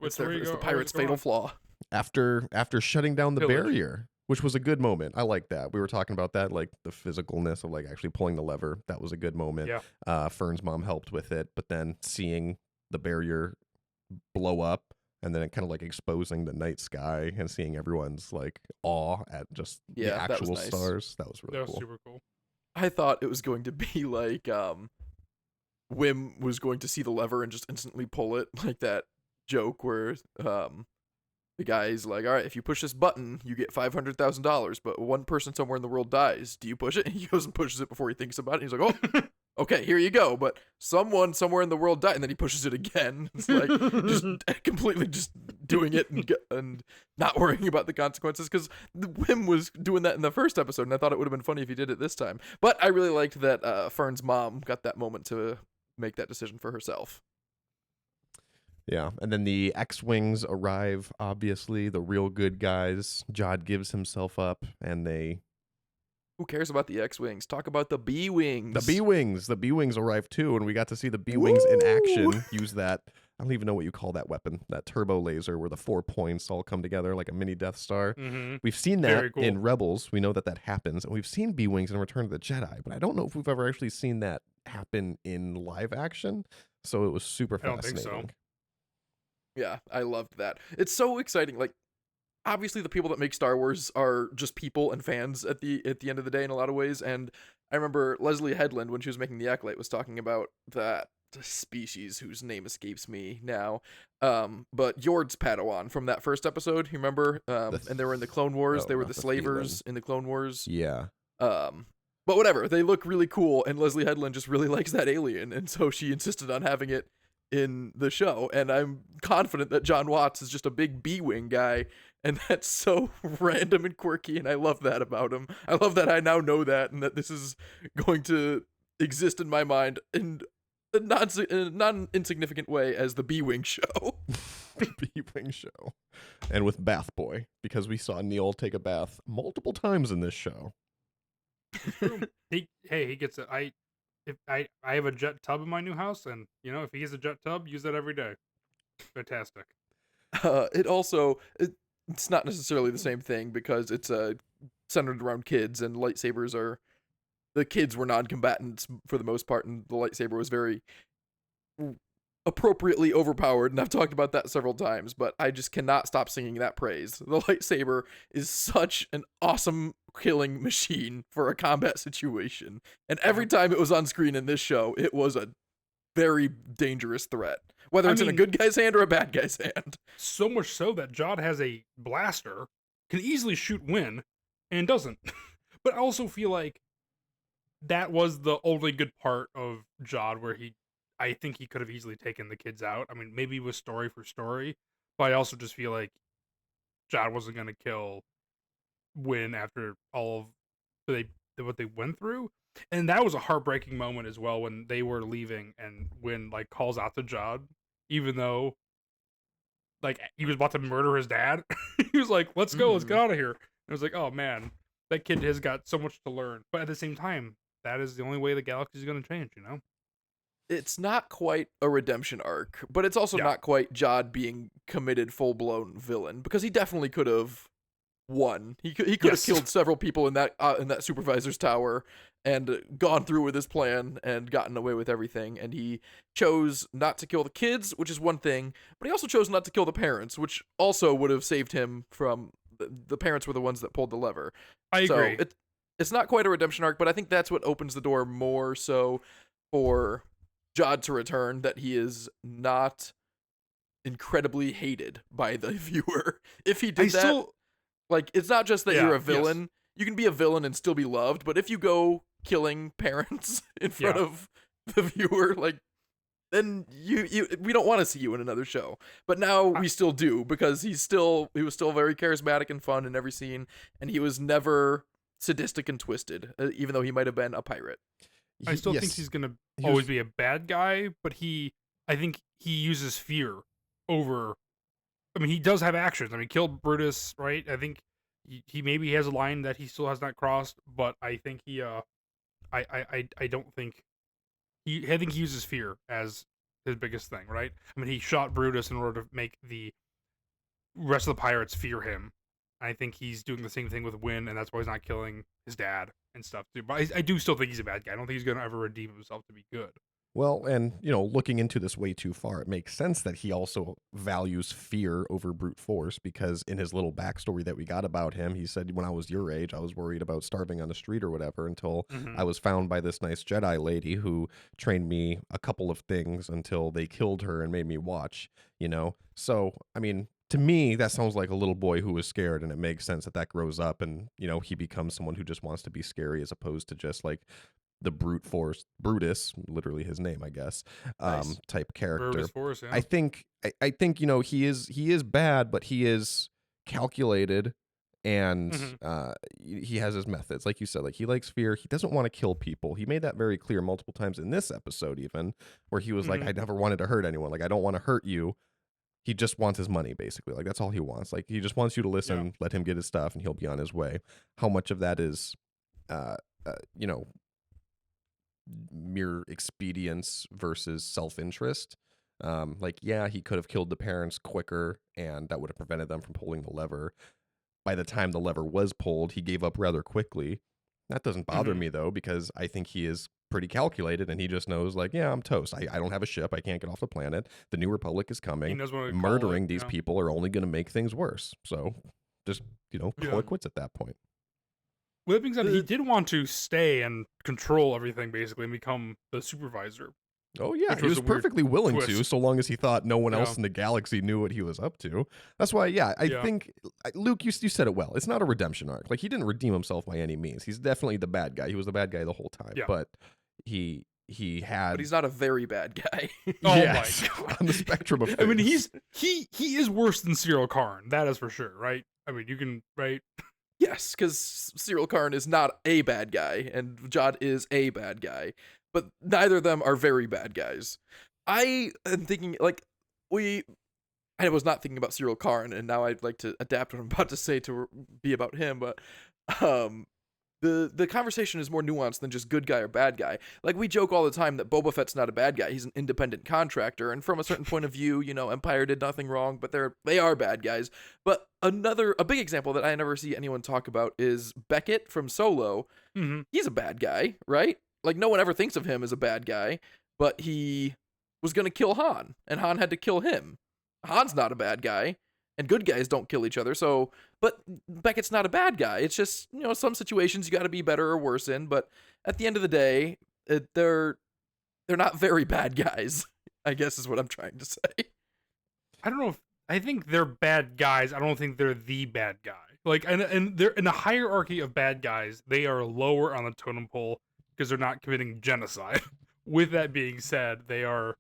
A: It's the pirate's fatal flaw.
D: After shutting down the
C: Pillage.
D: barrier, which was a good moment. I like that. We were talking about that, like the physicalness of like actually pulling the lever. That was a good moment.
C: Yeah.
D: Fern's mom helped with it, but then seeing the barrier blow up and then it kind of like exposing the night sky and seeing everyone's like awe at just the
A: Yeah, that was
D: actual
A: nice.
D: stars. That was really
C: That was
D: cool.
C: super cool.
A: I thought it was going to be like Wim was going to see the lever and just instantly pull it, like that joke where the guy's like, all right, if you push this button, you get $500,000, but one person somewhere in the world dies. Do you push it? And he goes and pushes it before he thinks about it. He's like, oh, okay, here you go. But someone somewhere in the world died, and then he pushes it again. It's like just completely just doing it and not worrying about the consequences, because Wim was doing that in the first episode, and I thought it would have been funny if he did it this time. But I really liked that Fern's mom got that moment to make that decision for herself.
D: Yeah, and then the X-Wings arrive, obviously, the real good guys. Jod gives himself up, and they...
A: Who cares about the X-Wings? Talk about the B-Wings.
D: The B-Wings! The B-Wings arrive, too, and we got to see the B-Wings in action use that... I don't even know what you call that weapon. That turbo laser where the 4 points all come together like a mini Death Star.
C: Mm-hmm.
D: We've seen that
C: Very cool.
D: in Rebels. We know that that happens. And we've seen B-Wings in Return of the Jedi, but I don't know if we've ever actually seen that happen in live action. So it was super
C: I don't
D: fascinating.
C: think so.
A: Yeah, I loved that. It's so exciting. Like, obviously, the people that make Star Wars are just people and fans at the end of the day in a lot of ways. And I remember Leslie Headland, when she was making The Acolyte, was talking about that species whose name escapes me now. But Yord's Padawan from that first episode, you remember? And they were in the Clone Wars. They were
D: not
A: the
D: the
A: slavers in the Clone Wars.
D: Yeah.
A: But whatever, they look really cool, and Leslie Headland just really likes that alien, and so she insisted on having it in the show. And I'm confident that John Watts is just a big B-Wing guy, and that's so random and quirky, and I love that about him. I love that I now know that, and that this is going to exist in my mind in a non-insignificant way as the B-Wing show.
D: B-Wing show. And with Bath Boy, because we saw Neil take a bath multiple times in this show.
C: He gets it. I have a jet tub in my new house, and you know, if he gets a jet tub, use that every day. Fantastic.
A: It's not necessarily the same thing, because it's centered around kids, and lightsabers are, the kids were non-combatants for the most part, and the lightsaber was very appropriately overpowered, and I've talked about that several times, but I just cannot stop singing that praise. The lightsaber is such an awesome killing machine for a combat situation, and every time it was on screen in this show, it was a very dangerous threat, whether it's in a good guy's hand or a bad guy's hand.
C: So much so that Jod has a blaster, can easily shoot Win, and doesn't. But I also feel like that was the only good part of Jod, where I think he could have easily taken the kids out. I mean, maybe it was story for story, but I also just feel like Jod wasn't going to kill Win after all of what they went through. And that was a heartbreaking moment as well, when they were leaving and Win like calls out to Jod, even though like he was about to murder his dad. He was like, let's go, let's get out of here. And I was like, oh man, that kid has got so much to learn. But at the same time, that is the only way the galaxy is going to change, you know?
A: It's not quite a redemption arc, but it's also not quite Jod being committed full-blown villain, because he definitely could have won. He could have killed several people in that supervisor's tower and gone through with his plan and gotten away with everything. And he chose not to kill the kids, which is one thing, but he also chose not to kill the parents, which also would have saved him from the parents were the ones that pulled the lever.
C: I agree.
A: So it's not quite a redemption arc, but I think that's what opens the door more so for Jod to return, that he is not incredibly hated by the viewer. If he did like, it's not just that you're a villain. Yes. You can be a villain and still be loved, but if you go killing parents in front of the viewer, like, then we don't want to see you in another show. But now we still do, because he was still very charismatic and fun in every scene, and he was never sadistic and twisted, even though he might have been a pirate.
C: I still think he's gonna always be a bad guy, but I think he uses fear over. I mean, he does have actions. I mean, he killed Brutus, right? I think he maybe has a line that he still has not crossed, but I think I don't think I think he uses fear as his biggest thing, right? I mean, he shot Brutus in order to make the rest of the pirates fear him. I think he's doing the same thing with Wynn, and that's why he's not killing his dad and stuff too. But I do still think he's a bad guy. I don't think he's going to ever redeem himself to be good.
D: Well, and, looking into this way too far, it makes sense that he also values fear over brute force, because in his little backstory that we got about him, he said, when I was your age, I was worried about starving on the street or whatever until I was found by this nice Jedi lady who trained me a couple of things until they killed her and made me watch, So, I mean, to me, that sounds like a little boy who was scared, and it makes sense that grows up and, he becomes someone who just wants to be scary, as opposed to just like the brute force Brutus, literally his name, I guess,
A: Nice.
D: type character.
C: Brutus Force, yeah.
D: I think he is bad, but he is calculated, and he has his methods. Like you said, like, he likes fear. He doesn't want to kill people. He made that very clear multiple times in this episode, even, where he was like, I never wanted to hurt anyone. Like, I don't want to hurt you. He just wants his money, basically. Like, that's all he wants. Like, he just wants you to listen, let him get his stuff, and he'll be on his way. How much of that is, mere expedience versus self-interest? He could have killed the parents quicker, and that would have prevented them from pulling the lever. By the time the lever was pulled, he gave up rather quickly. That doesn't bother me, though, because I think he is pretty calculated, and he just knows, like, I'm toast. I don't have a ship. I can't get off the planet. The New Republic is coming.
C: He knows what to call
D: Murdering
C: it,
D: these people are only going to make things worse. So just, call it quits at that point.
C: With that being said, he did want to stay and control everything, basically, and become the supervisor.
D: Oh, yeah,
C: Which
D: he
C: was
D: was
C: a weird
D: perfectly willing to,
C: twist.
D: so long as he thought no one else in the galaxy knew what he was up to. That's why, I think, Luke, you said it well. It's not a redemption arc. Like, he didn't redeem himself by any means. He's definitely the bad guy. He was the bad guy the whole time.
C: Yeah.
D: But he had...
A: But he's not a very bad guy.
C: Oh
D: Yes,
C: my god!
D: on the spectrum of things.
C: I mean, he is worse than Cyril Karn. That is for sure, right? I mean, you can, right?
A: Yes, because Cyril Karn is not a bad guy, and Jod is a bad guy. But neither of them are very bad guys. I am thinking, like, I was not thinking about Cyril Karn, and now I'd like to adapt what I'm about to say to be about him, but the conversation is more nuanced than just good guy or bad guy. Like, we joke all the time that Boba Fett's not a bad guy. He's an independent contractor, and from a certain point of view, Empire did nothing wrong, but they are bad guys. But a big example that I never see anyone talk about is Beckett from Solo. He's a bad guy, right? Like, no one ever thinks of him as a bad guy, but he was going to kill Han, and Han had to kill him. Han's not a bad guy, and good guys don't kill each other, but Beckett's not a bad guy. It's just, some situations you got to be better or worse in, but at the end of the day, they're not very bad guys, I guess is what I'm trying to say.
C: I don't know I think they're bad guys. I don't think they're the bad guy. Like, and they're in the hierarchy of bad guys, they are lower on the totem pole because they're not committing genocide. With that being said, they are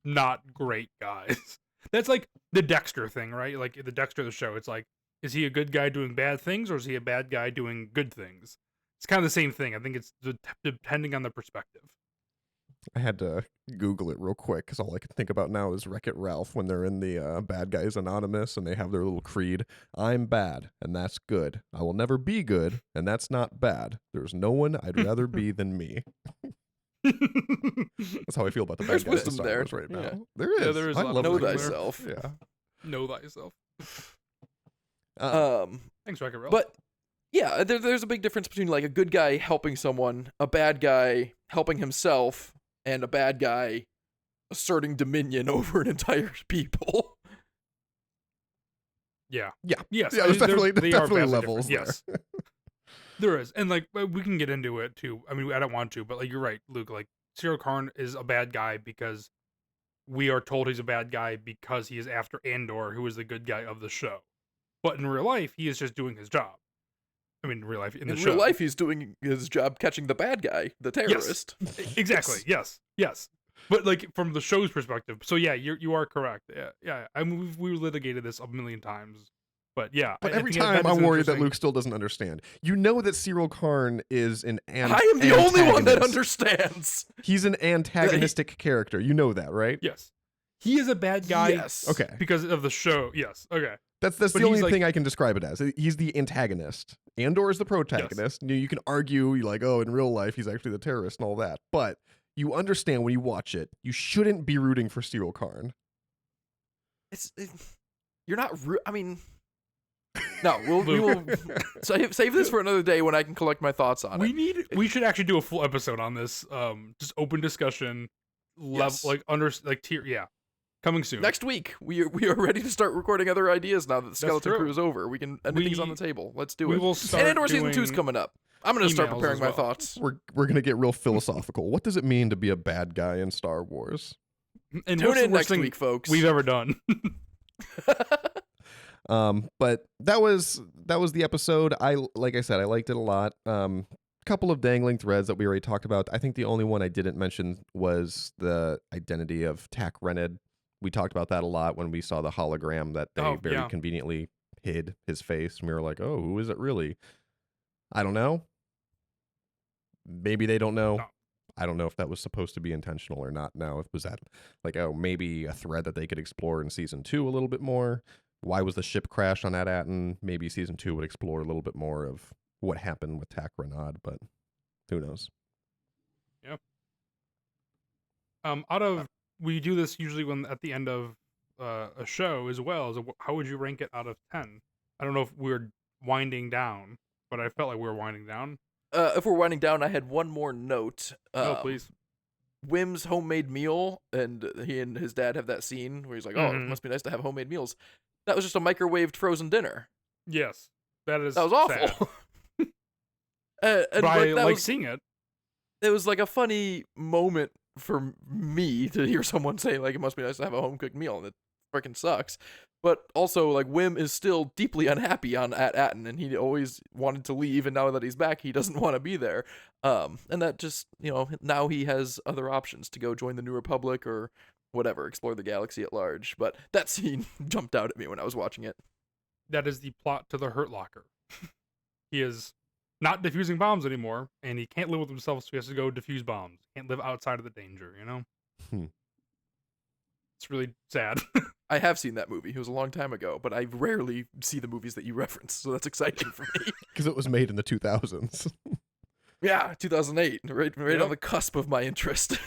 C: not great guys. That's like the Dexter thing, right? Like the Dexter of the show. It's like, is he a good guy doing bad things, or is he a bad guy doing good things? It's kind of the same thing. I think it's depending on the perspective.
D: I had to Google it real quick because all I can think about now is Wreck-It Ralph when they're in the Bad Guys Anonymous and they have their little creed. I'm bad, and that's good. I will never be good, and that's not bad. There's no one I'd rather be than me. That's how I feel about the Bad
A: There's
D: Guys
A: wisdom
D: in Star
A: there.
D: Wars right now.
A: Yeah.
D: There is.
C: Yeah, there is
D: I
C: a lot of
D: love
A: Know
C: wisdom
D: Wreck-It
C: there.
A: thyself.
D: Yeah.
C: Know thyself.
D: Uh,
C: Thanks, Wreck-It Ralph.
A: But Yeah, there's a big difference between like a good guy helping someone, a bad guy helping himself, and a bad guy asserting dominion over an entire people.
C: Yeah.
B: Yeah.
C: Yes.
B: Yeah, there's
C: they're-
B: definitely,
C: they are
B: definitely
C: vastly
B: levels there.
C: different. Yes. There is. And like we can get into it too. I mean, I don't want to, but like you're right, Luke. Like Cyril Karn is a bad guy because we are told he's a bad guy because he is after Andor, who is the good guy of the show. But in real life, he is just doing his job. I mean, in real life, in the show.
A: Real life, he's doing his job catching the bad guy, the terrorist.
C: Exactly. Yes. But like from the show's perspective, so yeah, you are correct. Yeah. I mean, we litigated this a million times, but yeah.
B: But
C: I
B: every
C: think
B: time
C: that is
B: I'm worried that
C: interesting-
B: Luke still doesn't understand. You know that Cyril Karn is an
A: I am the only one that
B: antagonist.
A: understands.
B: He's an antagonistic character. You know that, right?
C: Yes, he is a bad guy.
A: Yes.
B: Okay.
C: Because of the show. Yes. Okay.
B: That's
C: But
B: the
C: he's
B: only
C: like-
B: thing I can describe it as. He's the antagonist. Andor is the protagonist. You can argue, you're like, oh, in real life, he's actually the terrorist and all that. But you understand when you watch it, you shouldn't be rooting for Cyril Karn.
A: You're not. I mean, no. We will save this for another day when I can collect my thoughts on it.
C: We should actually do a full episode on this. Just open discussion,
A: Yes.
C: tier. Yeah, coming soon.
A: Next week, we are ready to start recording other ideas now that the Skeleton
C: true.
A: Crew is over. We can anything's on
C: We-
A: the table. Let's do
C: we
A: it.
C: will
A: And
C: start
A: Andor season 2 is
C: doing
A: coming up. I'm gonna start
C: emails
A: preparing
C: as
A: my
C: well.
A: thoughts.
B: We're gonna get real philosophical. What does it mean to be a bad guy in Star Wars?
C: And
A: Tune
C: what's the
A: in
C: worst
A: next
C: thing
A: week, folks.
C: we've ever done.
B: But that was the episode. Like I said, I liked it a lot. Couple of dangling threads that we already talked about. I think the only one I didn't mention was the identity of Tak Rened. We talked about that a lot when we saw the hologram that they
C: Oh,
B: very
C: yeah.
B: conveniently hid his face, and we were like, "Oh, who is it really?" I don't know. Maybe they don't know.
C: No.
B: I don't know if that was supposed to be intentional or not. Now, was that like, oh, maybe a thread that they could explore in season 2 a little bit more? Why was the ship crash on At-Aten? Maybe season 2 would explore a little bit more of what happened with Tak Renad, but who knows?
C: We do this usually when at the end of a show as well. How would you rank it out of 10? I don't know if we're winding down, but I felt like we were winding down.
A: If we're winding down, I had one more note.
C: No, please.
A: Wim's homemade meal, and he and his dad have that scene where he's like, "Oh, it
C: Mhm.
A: must be nice to have homemade meals." That was just a microwaved frozen dinner.
C: Yes, that is.
A: That was
C: sad.
A: awful. and
C: But I
A: that
C: like
A: was,
C: seeing it.
A: it was like a funny moment for me to hear someone say like, "It must be nice to have a home cooked meal," and it freaking sucks. But also, like, Wim is still deeply unhappy on At-Aten, and he always wanted to leave, and now that he's back, he doesn't want to be there. And that just, now he has other options to go join the New Republic or whatever, explore the galaxy at large. But that scene jumped out at me when I was watching it.
C: That is the plot to the Hurt Locker. He is not defusing bombs anymore, and he can't live with himself, so he has to go defuse bombs. Can't live outside of the danger, It's really sad.
A: I have seen that movie. It was a long time ago, but I rarely see the movies that you reference, so that's exciting for me.
B: Because it was made in the 2000s.
A: Yeah, 2008, right
C: Yep.
A: on the cusp of my interest.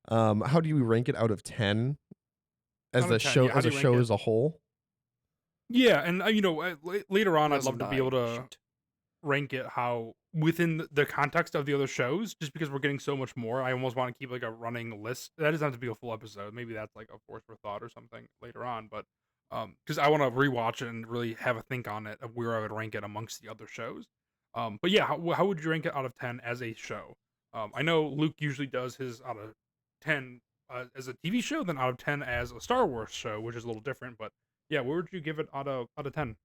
B: How do you rank it out of 10 as
C: Out of
B: the
C: 10,
B: show
C: yeah, how
B: as
C: do
B: a
C: you rank
B: show
C: it?
B: as a whole?
C: Yeah, and later on, I'd love to be
A: 2009,
C: able to
A: shoot.
C: rank it how within the context of the other shows, just because we're getting so much more. I almost want to keep like a running list. That doesn't have to be a full episode. Maybe that's like a force for thought or something later on. But because I want to rewatch it and really have a think on it of where I would rank it amongst the other shows. But yeah, how would you rank it out of 10 as a show? I know Luke usually does his out of 10 as a TV show, then out of 10 as a Star Wars show, which is a little different. But yeah, where would you give it out of 10?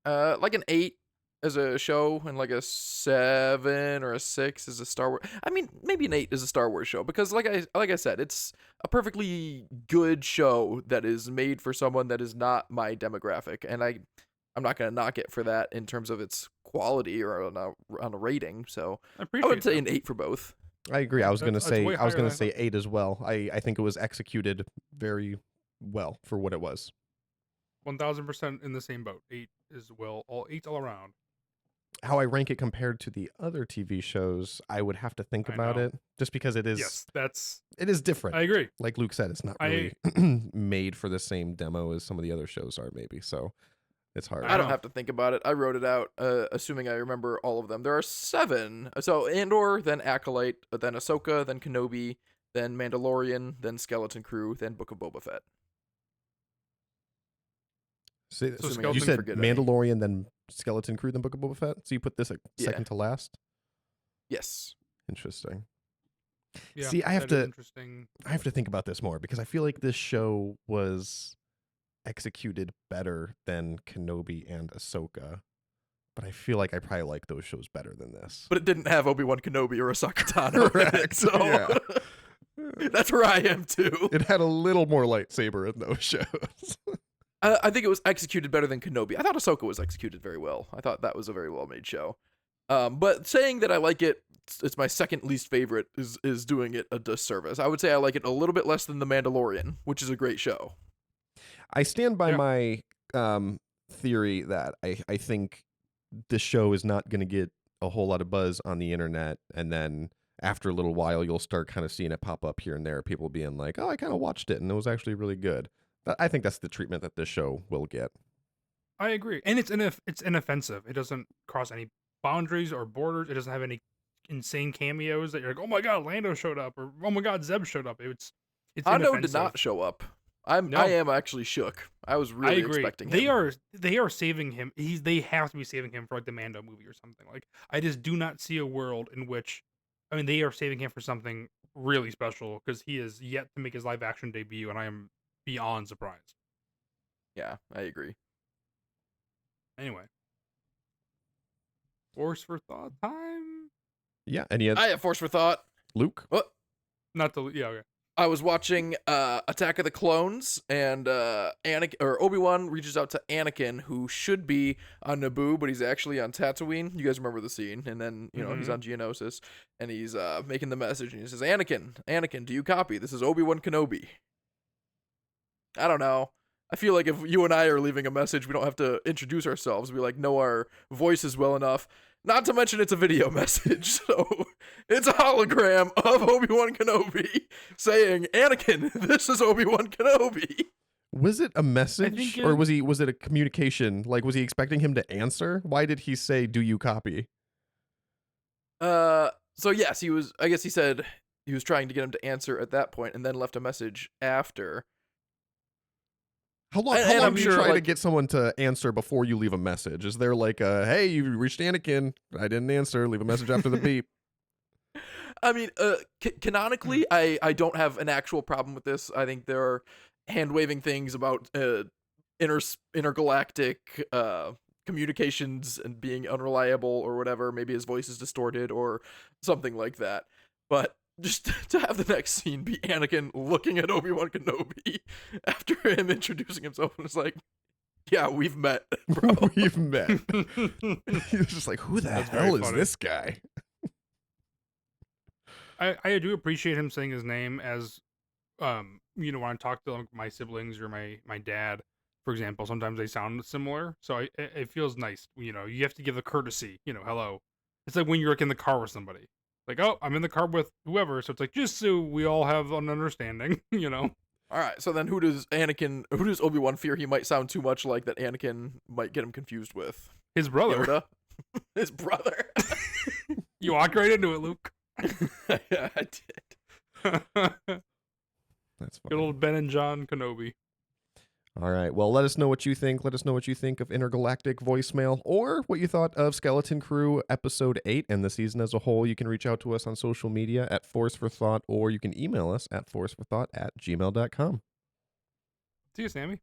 A: Like an 8 as a show, and like a 7 or a 6 as a Star Wars. I mean, maybe an 8 is a Star Wars show, because like I said, it's a perfectly good show that is made for someone that is not my demographic, and I'm not gonna knock it for that in terms of its quality or on a rating. So
C: I
A: I
C: appreciate
A: would say
C: that.
A: an 8 for both.
B: I agree. I was
C: That's-
B: gonna
C: that's
B: say
C: way
B: I was
C: higher
B: gonna
C: than I
B: say
C: thought.
B: 8 as well. I think it was executed very well for what it was.
C: 1000% in the same boat. 8 is all 8 all around.
B: How I rank it compared to the other TV shows, I would have to think
C: I
B: about
C: know.
B: it, just because it is
C: Yes,
B: it is different.
C: I agree.
B: Like Luke said, it's not
C: I-
B: really made for the same demo as some of the other shows are, maybe. So
D: It's hard.
A: I don't have to think about it. I wrote it out, assuming I remember all of them. There are 7. So Andor, then Acolyte, then Ahsoka, then Kenobi, then Mandalorian, then Skeleton Crew, then Book of Boba Fett.
D: So
C: Skeleton
D: you said
A: forget any.
D: Mandalorian, then Skeleton Crew, then Book of Boba Fett. So you put this
A: Yeah.
D: second to last.
A: Yes.
D: Interesting.
C: Yeah,
D: See, I have
C: that is
D: to
C: interesting.
D: I have to think about this more because I feel like this show was executed better than Kenobi and Ahsoka. But I feel like I probably like those shows better than this.
A: But it didn't have Obi-Wan Kenobi or Ahsoka Tano in it,
B: Correct,
A: so
B: yeah.
A: that's where I am too.
B: It had a little more lightsaber in those shows.
A: I think it was executed better than Kenobi. I thought Ahsoka was executed very well. I thought that was a very well-made show. But saying that I like it, it's my second least favorite, is doing it a disservice. I would say I like it a little bit less than The Mandalorian, which is a great show.
D: I stand by
C: Yeah.
D: my theory that I think this show is not going to get a whole lot of buzz on the internet, and then after a little while, you'll start kind of seeing it pop up here and there. People being like, "Oh, I kind of watched it, and it was actually really good." I think that's the treatment that this show will get.
C: I agree, and it's inoffensive. It doesn't cross any boundaries or borders. It doesn't have any insane cameos that you're like, oh my god, Lando showed up, or oh my god, Zeb showed up. It's
A: Hondo
C: inoffensive.
A: did not show up.
C: No.
A: I am actually shook. I was
C: I
A: really
C: agree.
A: expecting him.
C: They are saving him. They have to be saving him for like the Mando movie or something. Like I just do not see a world in which, I mean, they are saving him for something really special because he is yet to make his live action debut, and I am beyond surprised.
A: Yeah, I agree.
C: Anyway, force for thought time.
D: Yeah, and yet
A: I have force for thought.
D: Luke.
A: What?
C: Not the yeah. Okay.
A: I was watching Attack of the Clones, and Anakin or Obi-Wan reaches out to Anakin, who should be on Naboo, but he's actually on Tatooine. You guys remember the scene? And then he's on Geonosis, and he's making the message, and he says, "Anakin, do you copy? This is Obi-Wan Kenobi." I don't know. I feel like if you and I are leaving a message, we don't have to introduce ourselves. We know our voices well enough. Not to mention it's a video message, so it's a hologram of Obi-Wan Kenobi saying, "Anakin, this is Obi-Wan Kenobi."
D: Was it a message,
C: think
D: or
C: it-
D: was it a communication? Like, was he expecting him to answer? Why did he say, "Do you copy"?
A: So yes, he was. I guess he said he was trying to get him to answer at that point, and then left a message after.
D: How long,
A: And
D: how long
A: I'm
D: do you
A: sure,
D: try to
A: like-
D: get someone to answer before you leave a message? Is there like a, "Hey, you reached Anakin. I didn't answer. Leave a message after the beep."
A: I mean, canonically, I don't have an actual problem with this. I think there are hand-waving things about intergalactic communications and being unreliable or whatever. Maybe his voice is distorted or something like that. But just to have the next scene be Anakin looking at Obi-Wan Kenobi after him introducing himself, and it's like, yeah, we've met, bro.
D: We've met. He was just like, "Who the
C: That's very
D: hell is
C: funny.
D: this guy?"
C: I do appreciate him saying his name as, when I talk to like, my siblings or my dad, for example, sometimes they sound similar. So it feels nice. You have to give the courtesy, hello. It's like when you're like in the car with somebody. Like, oh, I'm in the car with whoever. So it's like, just so we all have an understanding,
A: All right, so then who does Obi-Wan fear he might sound too much like that Anakin might get him confused with?
C: His brother.
A: Yoda? His brother.
C: You walked right into it, Luke.
A: Yeah, I did.
D: That's
C: Good
D: funny.
C: old Ben and John Kenobi.
D: All right. Well, let us know what you think. Let us know what you think of Intergalactic Voicemail, or what you thought of Skeleton Crew Episode 8 and the season as a whole. You can reach out to us on social media at Force for Thought, or you can email us at forceforthought@gmail.com.
C: See you, Sammy.